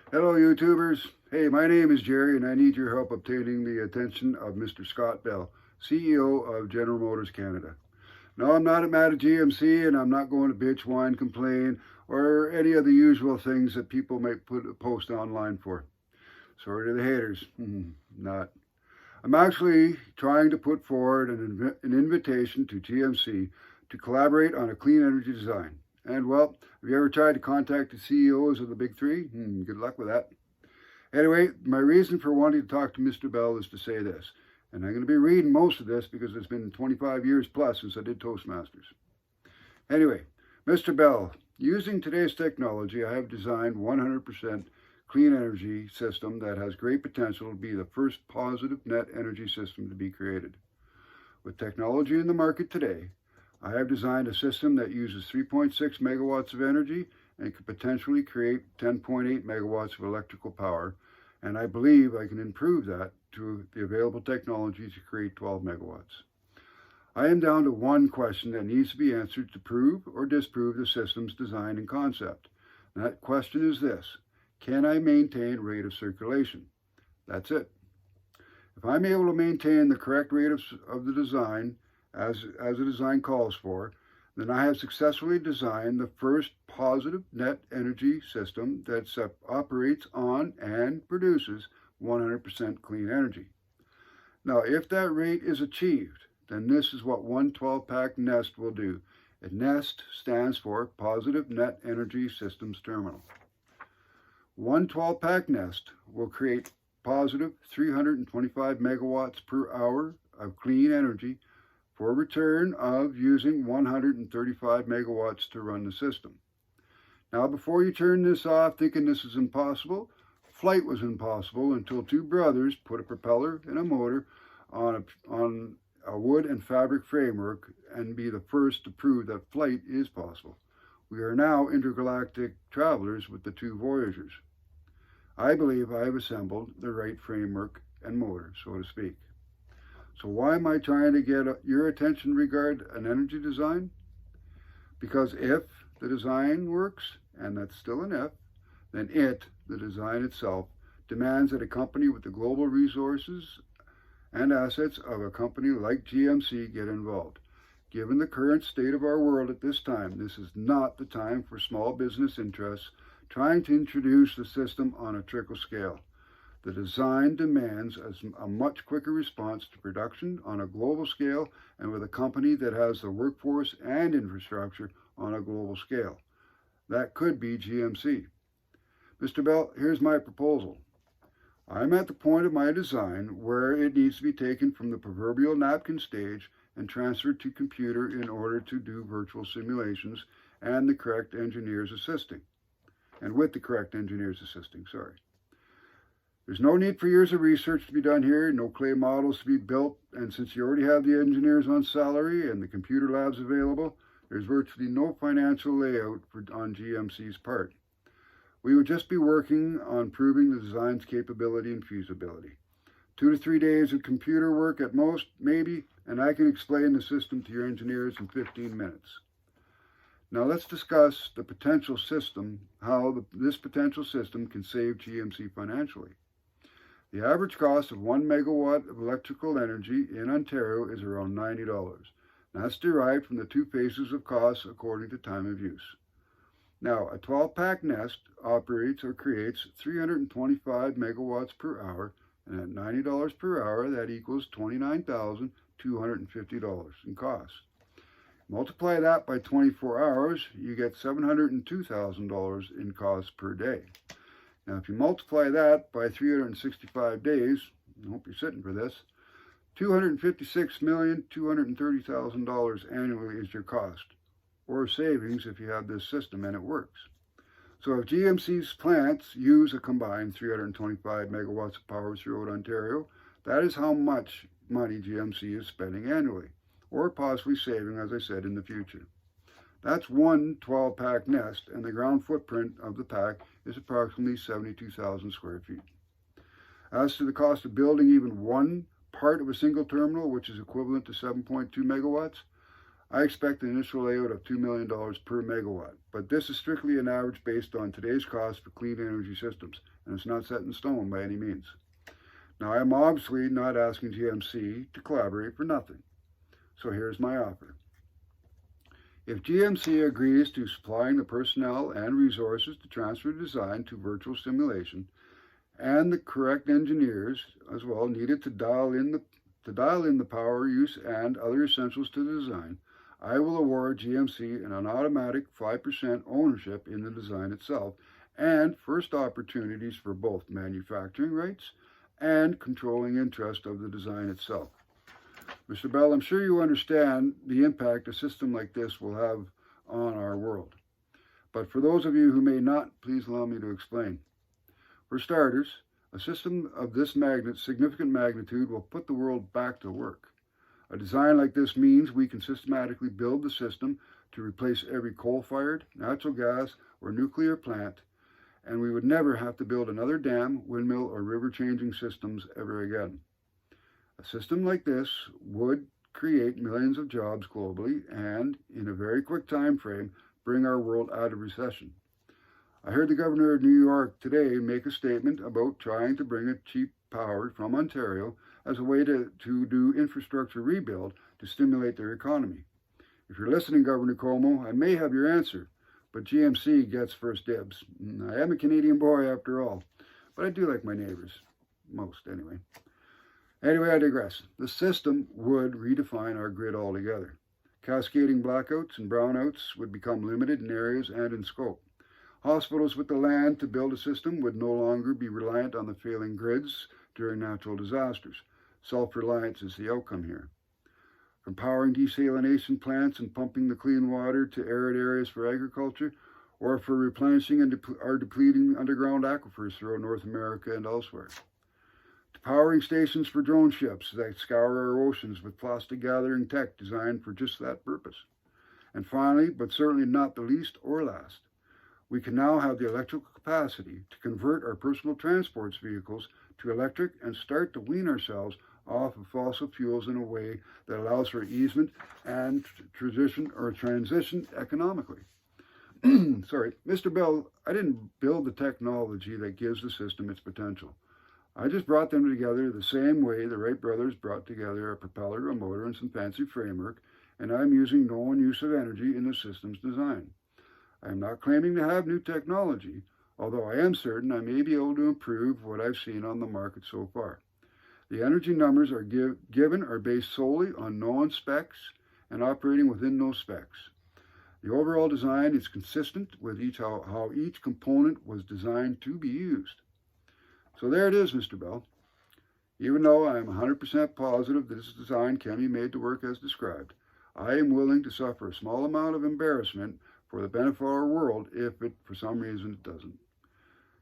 Hello, YouTubers. Hey, my name is Jerry, and I need your help obtaining the attention of Mr. Scott Bell, CEO of General Motors Canada. No, I'm not mad at GMC, and I'm not going to bitch, whine, complain, or any of the usual things that people might post online for. Sorry to the haters. Not. I'm actually trying to put forward an invitation to GMC to collaborate on a clean energy design. And well, have you ever tried to contact the CEOs of the big three? Good luck with that. Anyway, my reason for wanting to talk to Mr. Bell is to say this, and I'm going to be reading most of this because it's been 25 years plus since I did Toastmasters. Anyway, Mr. Bell, using today's technology, I have designed 100% clean energy system that has great potential to be the first positive net energy system to be created. With technology in the market today, I have designed a system that uses 3.6 megawatts of energy and could potentially create 10.8 megawatts of electrical power, and I believe I can improve that to the available technology to create 12 megawatts. I am down to one question that needs to be answered to prove or disprove the system's design and concept. And that question is this: can I maintain rate of circulation? That's it. If I'm able to maintain the correct rate of the design as the design calls for, then I have successfully designed the first positive net energy system that operates on and produces 100% clean energy. Now, if that rate is achieved, then this is what one 12-pack NEST will do. And NEST stands for Positive Net Energy Systems Terminal. One 12-pack NEST will create positive 325 megawatts per hour of clean energy for a return of using 135 megawatts to run the system. Now, before you turn this off thinking this is impossible, flight was impossible until two brothers put a propeller and a motor on a wood and fabric framework and be the first to prove that flight is possible. We are now intergalactic travelers with the two Voyagers. I believe I have assembled the right framework and motor, so to speak. So why am I trying to get your attention regarding an energy design? Because if the design works, and that's still an if, then the design itself, demands that a company with the global resources and assets of a company like GMC get involved. Given the current state of our world at this time, this is not the time for small business interests trying to introduce the system on a trickle scale. The design demands a much quicker response to production on a global scale and with a company that has the workforce and infrastructure on a global scale. That could be GMC. Mr. Bell, here's my proposal. I'm at the point of my design where it needs to be taken from the proverbial napkin stage and transferred to computer in order to do virtual simulations and the correct engineers assisting. And with the correct engineers assisting, sorry. There's no need for years of research to be done here, no clay models to be built, and since you already have the engineers on salary and the computer labs available, there's virtually no financial layout on GMC's part. We would just be working on proving the design's capability and feasibility. 2 to 3 days of computer work at most, maybe, and I can explain the system to your engineers in 15 minutes. Now let's discuss the potential system, how this potential system can save GMC financially. The average cost of 1 megawatt of electrical energy in Ontario is around $90. That's derived from the two phases of costs according to time of use. Now, a 12-pack NEST operates or creates 325 megawatts per hour, and at $90 per hour, that equals $29,250 in cost. Multiply that by 24 hours, you get $702,000 in costs per day. Now, if you multiply that by 365 days, I hope you're sitting for this, $256,230,000 annually is your cost, or savings if you have this system and it works. So if GMC's plants use a combined 325 megawatts of power throughout Ontario, that is how much money GMC is spending annually, or possibly saving, as I said, in the future. That's one 12-pack NEST, and the ground footprint of the pack is approximately 72,000 square feet. As to the cost of building even one part of a single terminal, which is equivalent to 7.2 megawatts, I expect an initial layout of $2 million per megawatt, but this is strictly an average based on today's cost for clean energy systems, and it's not set in stone by any means. Now, I am obviously not asking GMC to collaborate for nothing, so here's my offer. If GMC agrees to supplying the personnel and resources to transfer design to virtual simulation, and the correct engineers as well needed to dial in the power use and other essentials to the design, I will award GMC an automatic 5% ownership in the design itself and first opportunities for both manufacturing rights and controlling interest of the design itself. Mr. Bell, I'm sure you understand the impact a system like this will have on our world. But for those of you who may not, please allow me to explain. For starters, a system of this significant magnitude will put the world back to work. A design like this means we can systematically build the system to replace every coal-fired, natural gas, or nuclear plant, and we would never have to build another dam, windmill, or river-changing systems ever again. A system like this would create millions of jobs globally and, in a very quick time frame, bring our world out of recession. I heard the governor of New York today make a statement about trying to bring in cheap power from Ontario as a way to do infrastructure rebuild to stimulate their economy. If you're listening, Governor Cuomo, I may have your answer, but GMC gets first dibs. I am a Canadian boy after all, but I do like my neighbors. Most, anyway. Anyway, I digress. The system would redefine our grid altogether. Cascading blackouts and brownouts would become limited in areas and in scope. Hospitals with the land to build a system would no longer be reliant on the failing grids during natural disasters. Self-reliance is the outcome here. From powering desalination plants and pumping the clean water to arid areas for agriculture, or for replenishing our depleting underground aquifers throughout North America and elsewhere. To powering stations for drone ships that scour our oceans with plastic gathering tech designed for just that purpose. And finally, but certainly not the least or last, we can now have the electrical capacity to convert our personal transports vehicles to electric and start to wean ourselves off of fossil fuels in a way that allows for easement and transition economically. Sorry, Mr. Bell, I didn't build the technology that gives the system its potential. I just brought them together the same way the Wright brothers brought together a propeller, a motor, and some fancy framework, and I'm using known use of energy in the system's design. I am not claiming to have new technology, although I am certain I may be able to improve what I've seen on the market so far. The energy numbers are given are based solely on known specs and operating within those specs. The overall design is consistent with how each component was designed to be used. So there it is, Mr. Bell. Even though I am 100% positive that this design can be made to work as described, I am willing to suffer a small amount of embarrassment for the benefit of our world if it, for some reason, it doesn't.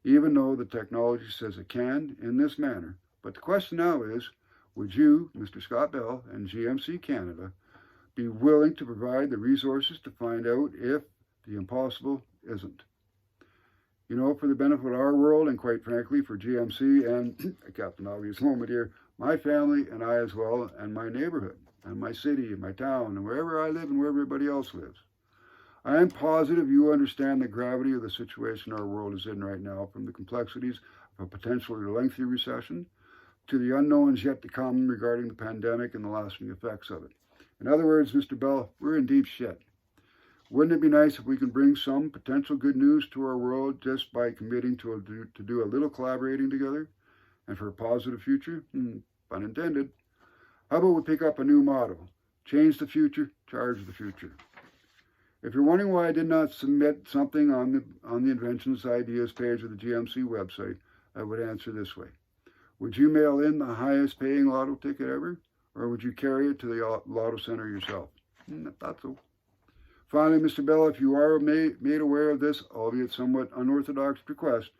Even though the technology says it can in this manner. But the question now is, would you, Mr. Scott Bell and GMC Canada, be willing to provide the resources to find out if the impossible isn't? You know, for the benefit of our world and quite frankly for GMC and a Captain Obvious moment here, my family and I as well, and my neighborhood and my city and my town and wherever I live and where everybody else lives. I am positive you understand the gravity of the situation our world is in right now, from the complexities of a potentially lengthy recession to the unknowns yet to come regarding the pandemic and the lasting effects of it. In other words, Mr. Bell, we're in deep shit. Wouldn't it be nice if we can bring some potential good news to our world just by committing to do a little collaborating together and for a positive future? Pun intended. How about we pick up a new motto? Change the future, charge the future. If you're wondering why I did not submit something on the Inventions Ideas page of the GMC website, I would answer this way. Would you mail in the highest paying lotto ticket ever? Or would you carry it to the lotto center yourself? I thought so. Finally, Mr. Bell, if you are made aware of this, albeit somewhat unorthodox request,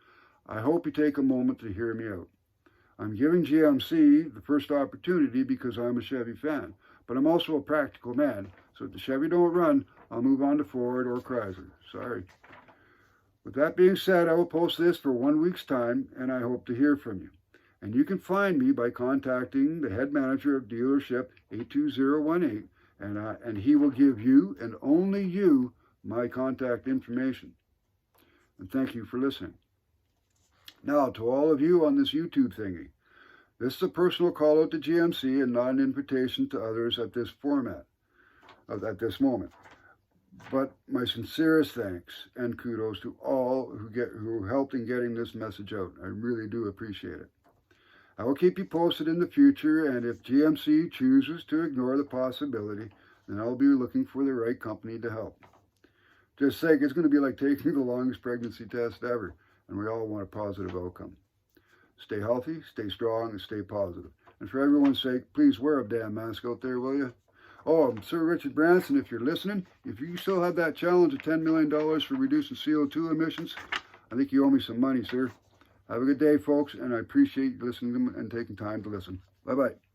I hope you take a moment to hear me out. I'm giving GMC the first opportunity because I'm a Chevy fan, but I'm also a practical man, so if the Chevy don't run, I'll move on to Ford or Chrysler. Sorry. With that being said, I will post this for 1 week's time, and I hope to hear from you. And you can find me by contacting the head manager of dealership 82018 and he will give you, and only you, my contact information. And thank you for listening. Now, to all of you on this YouTube thingy, this is a personal call out to GMC and not an invitation to others at this format, at this moment. But my sincerest thanks and kudos to all who helped in getting this message out. I really do appreciate it. I will keep you posted in the future, and if GMC chooses to ignore the possibility, then I'll be looking for the right company to help. Just think, it's going to be like taking the longest pregnancy test ever, and we all want a positive outcome. Stay healthy, stay strong, and stay positive. And for everyone's sake, please wear a damn mask out there, will you? Oh, Sir Richard Branson, if you're listening, if you still have that challenge of $10 million for reducing CO2 emissions, I think you owe me some money, sir. Have a good day, folks, and I appreciate you listening and taking time to listen. Bye-bye.